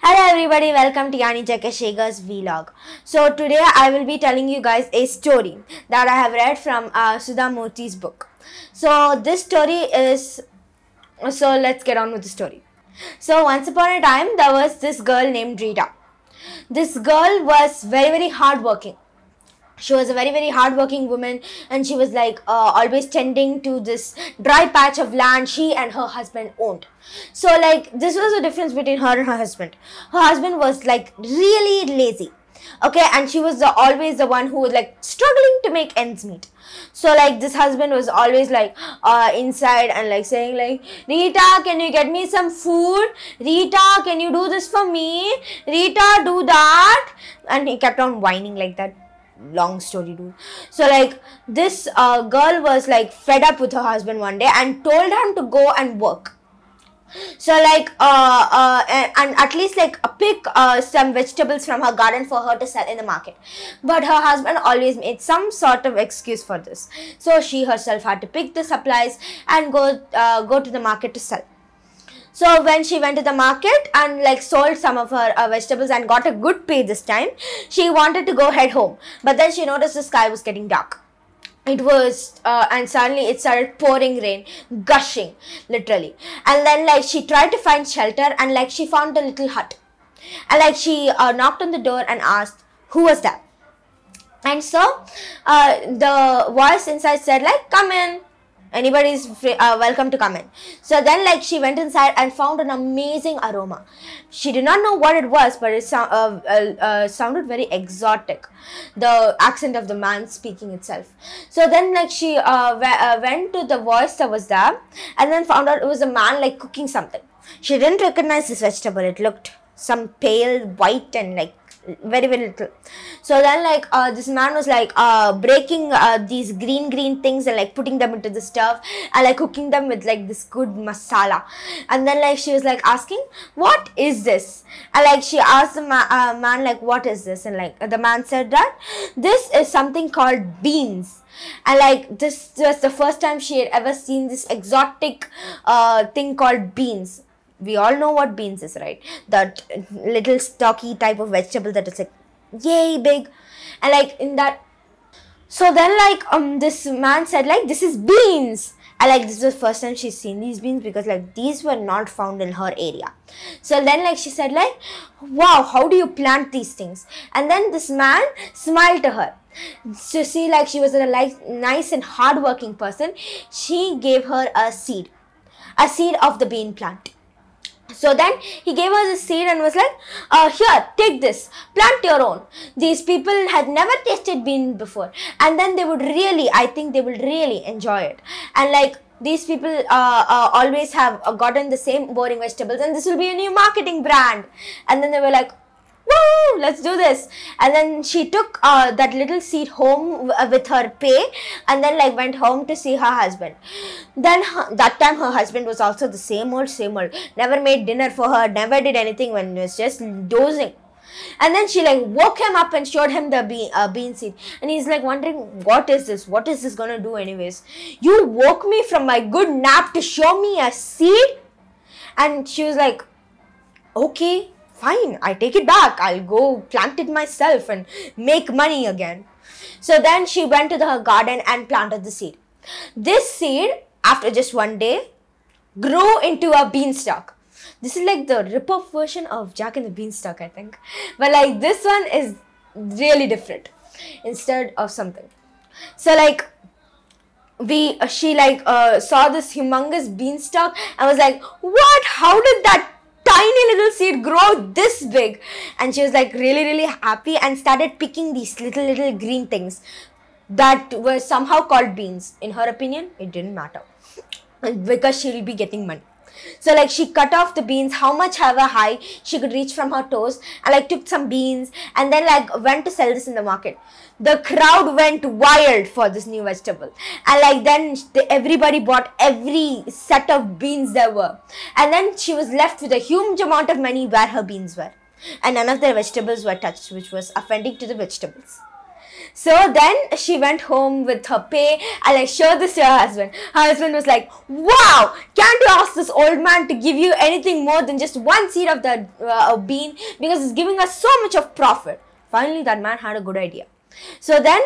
Hello everybody, welcome to Jackiesekar's vlog. So today I will be telling you guys a story that I have read from Sudhamurthy's book. So this story is, so let's get on with the story. So once upon a time there was this girl named Rita. This girl was very hardworking. She was a very hardworking woman, and she was like always tending to this dry patch of land she and her husband owned. So like this was the difference between her and her husband. Her husband was like really lazy, okay, and she was always the one who was like struggling to make ends meet. So like this husband was always like inside and like saying like, Rita, can you get me some food? Rita, can you do this for me? Rita, do that. And he kept on whining like that. Long story, dude. So like this girl was like fed up with her husband one day and told him to go and work. So like and at least like pick some vegetables from her garden for her to sell in the market. But her husband always made some sort of excuse for this. So she herself had to pick the supplies and go to the market to sell. So when she went to the market and like sold some of her vegetables and got a good pay this time, she wanted to go head home. But then she noticed the sky was getting dark. It was, and suddenly it started pouring rain, gushing, literally. And then like she tried to find shelter and like she found a little hut. And like she knocked on the door and asked, who was that? And so the voice inside said like, come in. Anybody is welcome to come in. So then like she went inside and found an amazing aroma. She did not know what it was, but it sounded very exotic. The accent of the man speaking itself. So then like she went to the voice that was there and then found out it was a man like cooking something. She didn't recognize this vegetable. It looked some pale white and like very little. So then like this man was like breaking these green things and like putting them into the stove and like cooking them with like this good masala. And then like she was like asking, what is this? And like she asked the man like, what is this? And like the man said that this is something called beans. And like this was the first time she had ever seen this exotic thing called beans. We all know what beans is, right? That little stocky type of vegetable that is like yay big. And like in that, so then like this man said like, this is beans. And like this was the first time she's seen these beans because like these were not found in her area. So then like she said like, wow, how do you plant these things? And then this man smiled to her. So see, like she was a like nice and hardworking person. She gave her a seed of the bean plant. So then he gave her the seed and was like, here, take this, plant your own. These people had never tasted bean before, and then they would really, I think they will really enjoy it. And like these people always have gotten the same boring vegetables, and this will be a new marketing brand. And then they were like, woo, let's do this. And then she took that little seed home with her pay and then like went home to see her husband. Then that time her husband was also the same old, never made dinner for her, never did anything when he was just dozing. And then she like woke him up and showed him the bean seed. And he's like wondering, what is this? What is this gonna do anyways? You woke me from my good nap to show me a seed? And she was like, okay, fine, I take it back. I'll go plant it myself and make money again. So then she went to her garden and planted the seed. This seed, after just one day, grew into a beanstalk. This is like the rip-off version of Jack and the Beanstalk, I think. But like this one is really different instead of something. So like she like saw this humongous beanstalk and was like, what? How did that tiny little seed grow this big? And she was like really happy and started picking these little green things that were somehow called beans. In her opinion, it didn't matter because she'll be getting money. So like she cut off the beans how much however high she could reach from her toes and like took some beans and then like went to sell this in the market. The crowd went wild for this new vegetable, and like then everybody bought every set of beans there were, and then she was left with a huge amount of money where her beans were, and none of the vegetables were touched, which was offending to the vegetables. So then she went home with her pay and like showed this to her husband. Her husband was like, wow, can't you ask this old man to give you anything more than just one seed of that bean, because it's giving us so much of profit. Finally, that man had a good idea. So then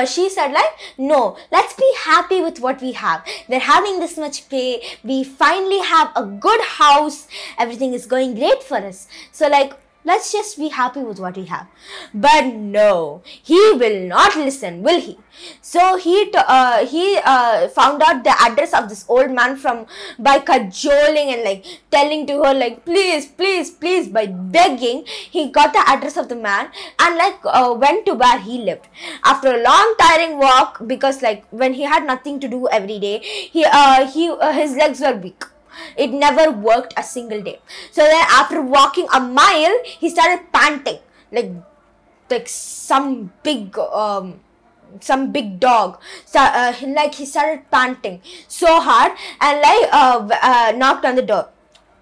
she said like, no, let's be happy with what we have. We're having this much pay. We finally have a good house. Everything is going great for us. So like, let's just be happy with what we have. But no, he will not listen, will he? So he found out the address of this old man by cajoling and like telling to her like, please, please, please, by begging. He got the address of the man and like went to where he lived. After a long tiring walk, because like when he had nothing to do every day, his legs were weak. It never worked a single day. So then after walking a mile, he started panting like some big dog. So like he started panting so hard and like knocked on the door.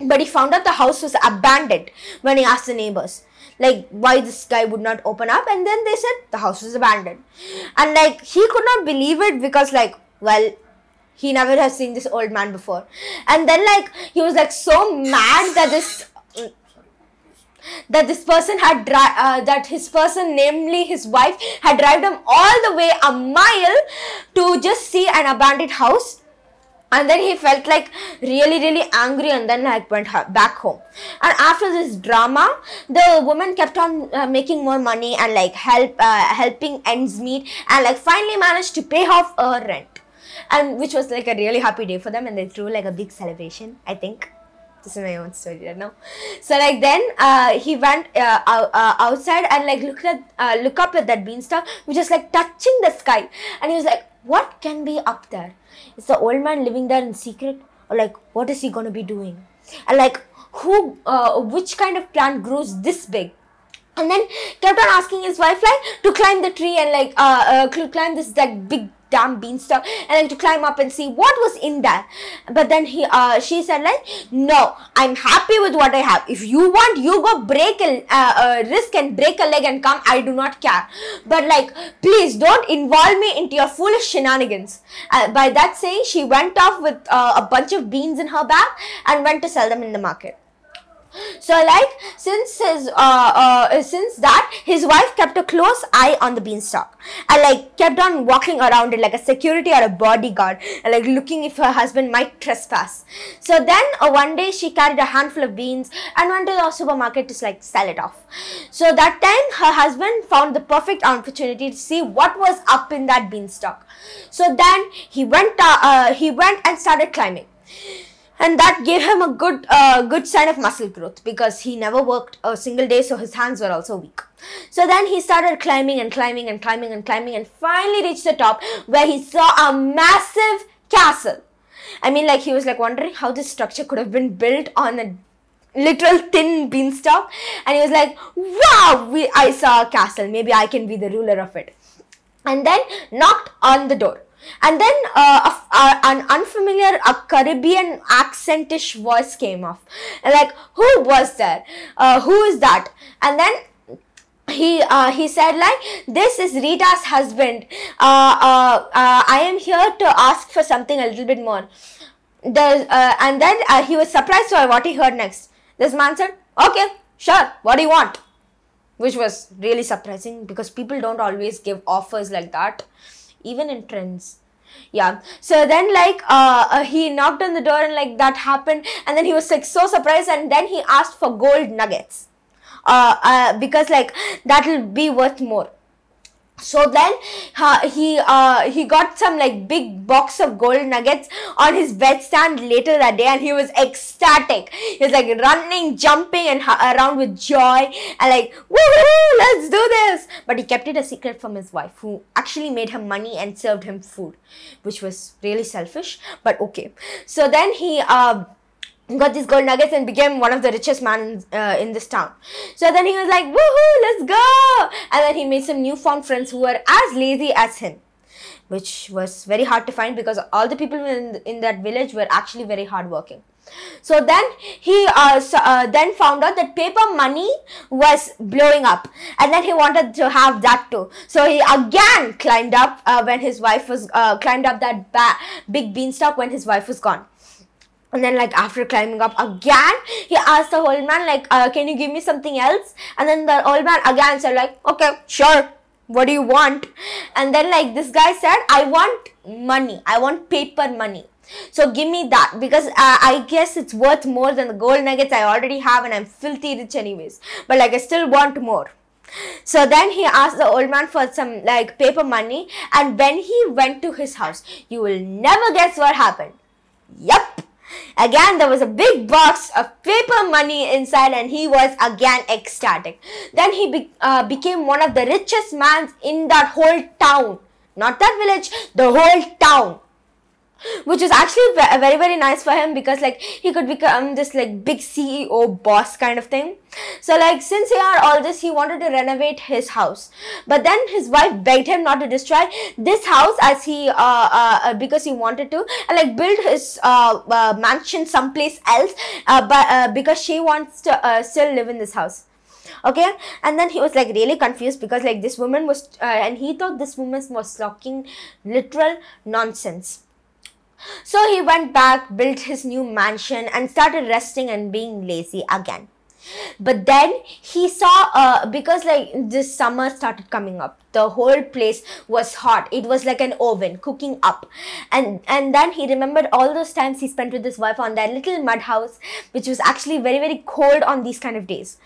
But he found out the house was abandoned when he asked the neighbors like why this guy would not open up, and then they said the house was abandoned. And like he could not believe it, because like, well, he never has seen this old man before. And then like he was like so mad that this person had namely his wife, had driven him all the way a mile to just see an abandoned house. And then he felt like really angry, and then like went back home. And after this drama, the woman kept on making more money and like helping ends meet, and like finally managed to pay off her rent. And which was like a really happy day for them, and they threw like a big celebration, I think. This is my own story right now. So like then he went outside and like look up at that beanstalk, which is like touching the sky. And he was like, what can be up there? Is the old man living there in secret? Or like, what is he going to be doing? And like, which kind of plant grows this big? And then kept on asking his wife like to climb the tree and like climb this like big damn beanstalk, and like to climb up and see what was in there. But then she said like, no, I'm happy with what I have. If you want, you go risk and break a leg and come. I do not care. But like, please don't involve me into your foolish shenanigans. By that saying, she went off with a bunch of beans in her bag and went to sell them in the market. So like since that, his wife kept a close eye on the beanstalk and like kept on walking around it like a security or a bodyguard, and like looking if her husband might trespass. So then one day she carried a handful of beans and went to the supermarket to like sell it off. So that time her husband found the perfect opportunity to see what was up in that beanstalk. So then he went and started climbing. And that gave him a good sign of muscle growth, because he never worked a single day, so his hands were also weak. So then he started climbing and climbing and climbing and climbing, and finally reached the top, where he saw a massive castle. I mean, like, he was like wondering how this structure could have been built on a literal thin beanstalk. And he was like, wow, I saw a castle. Maybe I can be the ruler of it. And then knocked on the door. And then an unfamiliar Caribbean accentish voice came off. And like, who was there? Who is that? And then he said like, this is Rita's husband. I am here to ask for something a little bit more. And then he was surprised by what he heard next. This man said, okay, sure, what do you want? Which was really surprising, because people don't always give offers like that, even in trends. Yeah. So then like he knocked on the door, and like that happened, and then he was like so surprised, and then he asked for gold nuggets because like that will be worth more. So then he got some like big box of gold nuggets on his bedstand later that day, and he was ecstatic. He was like running, jumping and around with joy, and like, woohoo, let's do this. But he kept it a secret from his wife, who actually made him money and served him food, which was really selfish, but okay. So then he got these gold nuggets and became one of the richest men in this town. So then he was like, woohoo, let's go. And then he made some newfound friends who were as lazy as him, which was very hard to find, because all the people in that village were actually very hardworking. So then he then found out that paper money was blowing up, and then he wanted to have that too. So he again climbed up when his wife was climbed up that big beanstalk when his wife was gone. And then, like, after climbing up again, he asked the old man, like, can you give me something else? And then the old man again said, like, okay, sure, what do you want? And then, like, this guy said, I want money, I want paper money. So give me that, because I guess it's worth more than the gold nuggets I already have, and I'm filthy rich anyways. But, like, I still want more. So then he asked the old man for some, like, paper money. And when he went to his house, you will never guess what happened. Yup. Again, there was a big box of paper money inside, and he was again ecstatic. Then he became one of the richest men in that whole town. Not that village, the whole town. Which was actually very, very nice for him, because, like, he could become this, like, big CEO boss kind of thing. So, like, since he had all this, he wanted to renovate his house. But then his wife begged him not to destroy this house, as he because he wanted to, and, like, build his mansion someplace else, but because she wants to still live in this house. Okay, and then he was, like, really confused, because, like, this woman was and he thought this woman was talking literal nonsense. So he went back, built his new mansion, and started resting and being lazy again. But then he saw, because, like, this summer started coming up, the whole place was hot. It was like an oven cooking up. And then he remembered all those times he spent with his wife on that little mud house, which was actually very, very cold on these kind of days.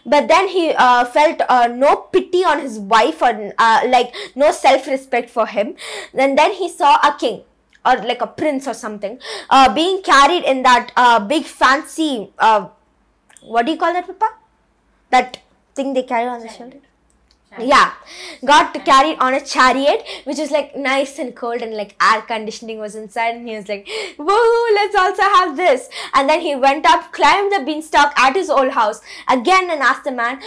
But then he felt no pity on his wife, or like, no self-respect for him. And then he saw a king, or like a prince or something, being carried in that big fancy, what do you call that, Papa? That thing they carry on the shoulder? Yeah, got carried on a chariot, which is, like, nice and cold, and, like, air conditioning was inside, and he was like, woohoo, let's also have this. And then he went up, climbed the beanstalk at his old house again, and asked the man,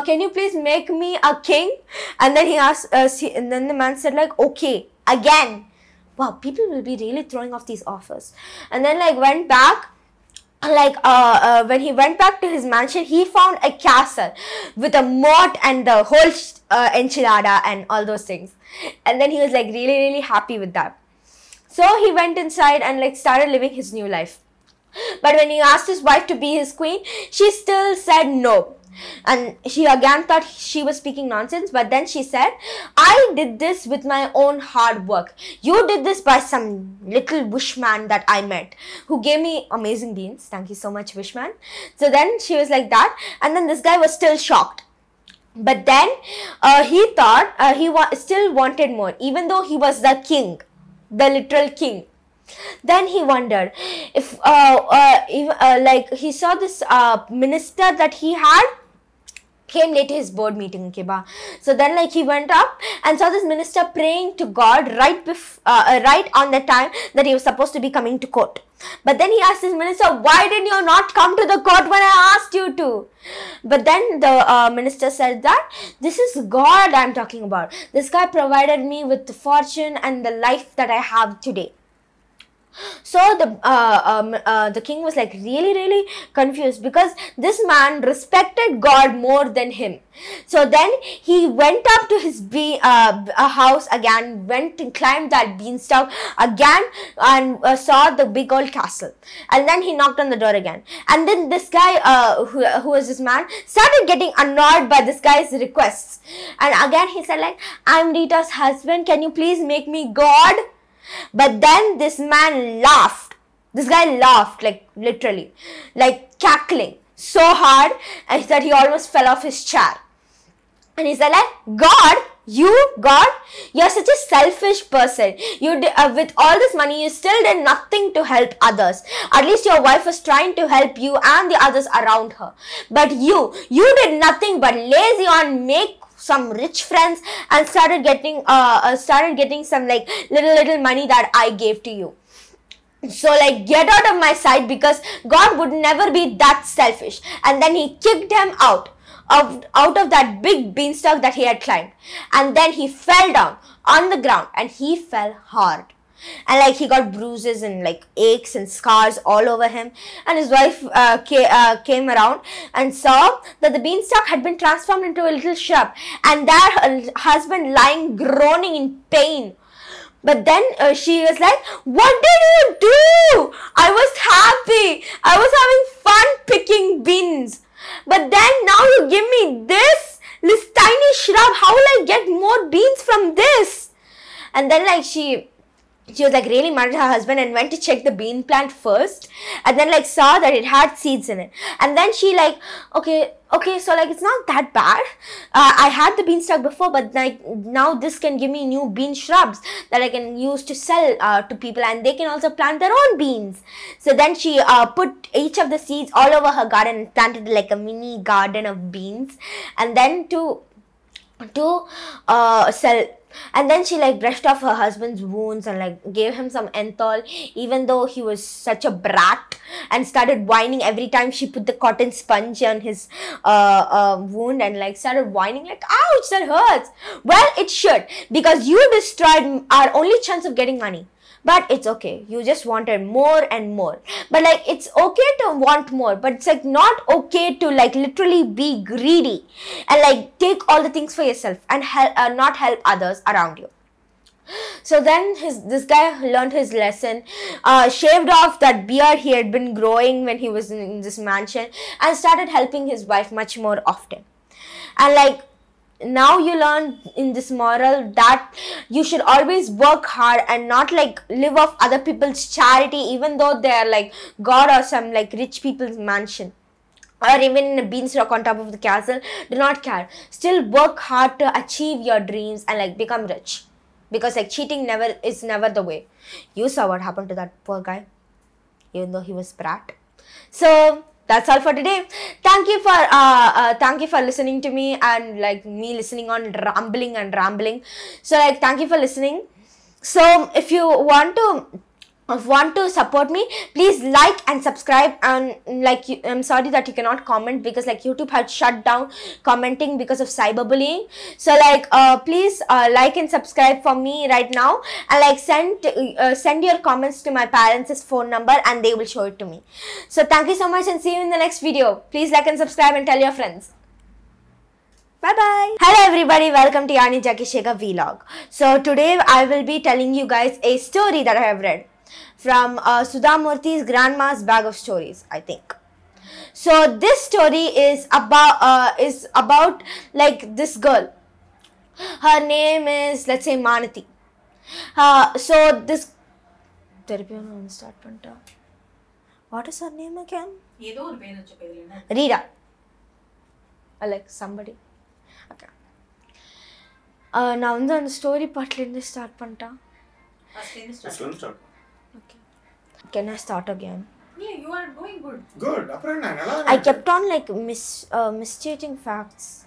can you please make me a king? And then he asked, and then the man said, like, okay, again. Wow, people will be really throwing off these offers. And then, like, went back, like, when he went back to his mansion, he found a castle with a moat and the whole enchilada and all those things. And then he was, like, really, really happy with that. So he went inside and, like, started living his new life. But when he asked his wife to be his queen, she still said no. And she again thought she was speaking nonsense, but then she said, I did this with my own hard work. You did this by some little bushman that I met, who gave me amazing beans. Thank you so much, bushman. So then she was like that, and then this guy was still shocked. But then he thought he still wanted more, even though he was the king, the literal king. Then he wondered if, like, he saw this minister that he had came late to his board meeting. Okay, so then, like, he went up and saw this minister praying to God right on the time that he was supposed to be coming to court. But then he asked his minister, why did you not come to the court when I asked you to? But then the minister said that this is God I'm talking about. This guy provided me with the fortune and the life that I have today. So the king was, like, really, really confused, because this man respected God more than him. So then he went up to his house again, went and climbed that beanstalk again, and saw the big old castle. And then he knocked on the door again. And then this guy, who was this man, started getting annoyed by this guy's requests. And again he said, like, I'm Rita's husband, can you please make me God? But then this man laughed. This guy laughed, like, literally, like, cackling so hard, and that he almost fell off his chair. And he said, like, God, you're such a selfish person. You with all this money, you still did nothing to help others. At least your wife was trying to help you and the others around her. But you did nothing but lazy on make some rich friends and started getting some, like, little money that I gave to you. So, like, get out of my sight, because God would never be that selfish. And then he kicked him out of that big beanstalk that he had climbed. And then he fell down on the ground, and he fell hard. and like he got bruises and like aches and scars all over him. And his wife came around and saw that the beanstalk had been transformed into a little shrub, and that her husband lying groaning in pain. But then she was like, "What did you do? I was happy. I was having fun picking beans. But then now you give me this tiny shrub. How will I get more beans from this?" And then like she was like really mad at her husband and went to check the bean plant first, and then like saw that it had seeds in it. And then she like, okay, so like it's not that bad. I had the beanstalk before, but like now this can give me new bean shrubs that I can use to sell to people, and they can also plant their own beans. So then she put each of the seeds all over her garden and planted like a mini garden of beans, and then to sell. And then she like brushed off her husband's wounds and like gave him some enthol, even though he was such a brat, and started whining every time she put the cotton sponge on his wound, and like started whining like, "Ouch, that hurts." Well, it should, because you destroyed our only chance of getting money. But it's okay. You just wanted more and more. But like it's okay to want more, but it's like not okay to like literally be greedy and like take all the things for yourself and not help others around you. So then this guy learned his lesson, shaved off that beard he had been growing when he was in this mansion, and started helping his wife much more often. And like now you learn in this moral that you should always work hard and not like live off other people's charity, even though they are like God or some like rich people's mansion, or even in a beanstalk on top of the castle. Do not care. Still work hard to achieve your dreams and like become rich, because like cheating is never the way. You saw what happened to that poor guy, even though he was brat. So that's all for today. Thank you for listening to me, and like me listening on rambling. So like thank you for listening. So if you want to support me, please like and subscribe. And like I'm sorry that you cannot comment, because like YouTube had shut down commenting because of cyberbullying. So like please like and subscribe for me right now, and like send your comments to my parents' phone number, and they will show it to me. So thank you so much, and see you in the next video. Please like and subscribe and tell your friends. Bye bye. Hello everybody, welcome to Jackiesekar vlog. So today I will be telling you guys a story that I have read from Sudhamurthy's Grandma's Bag of Stories, I think. So this story is about like this girl. Her name is, let's say, Manati. So this start panta. What is her name again? Rita. Like somebody. Okay. Now the story part start panta. Start. Okay. Can I start again? Yeah, you are doing good. Good. I kept on like misstating facts.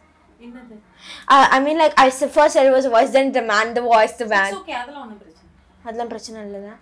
I mean like first said it was a voice, then the man, the voice, the van. It's okay, adala prachana illada.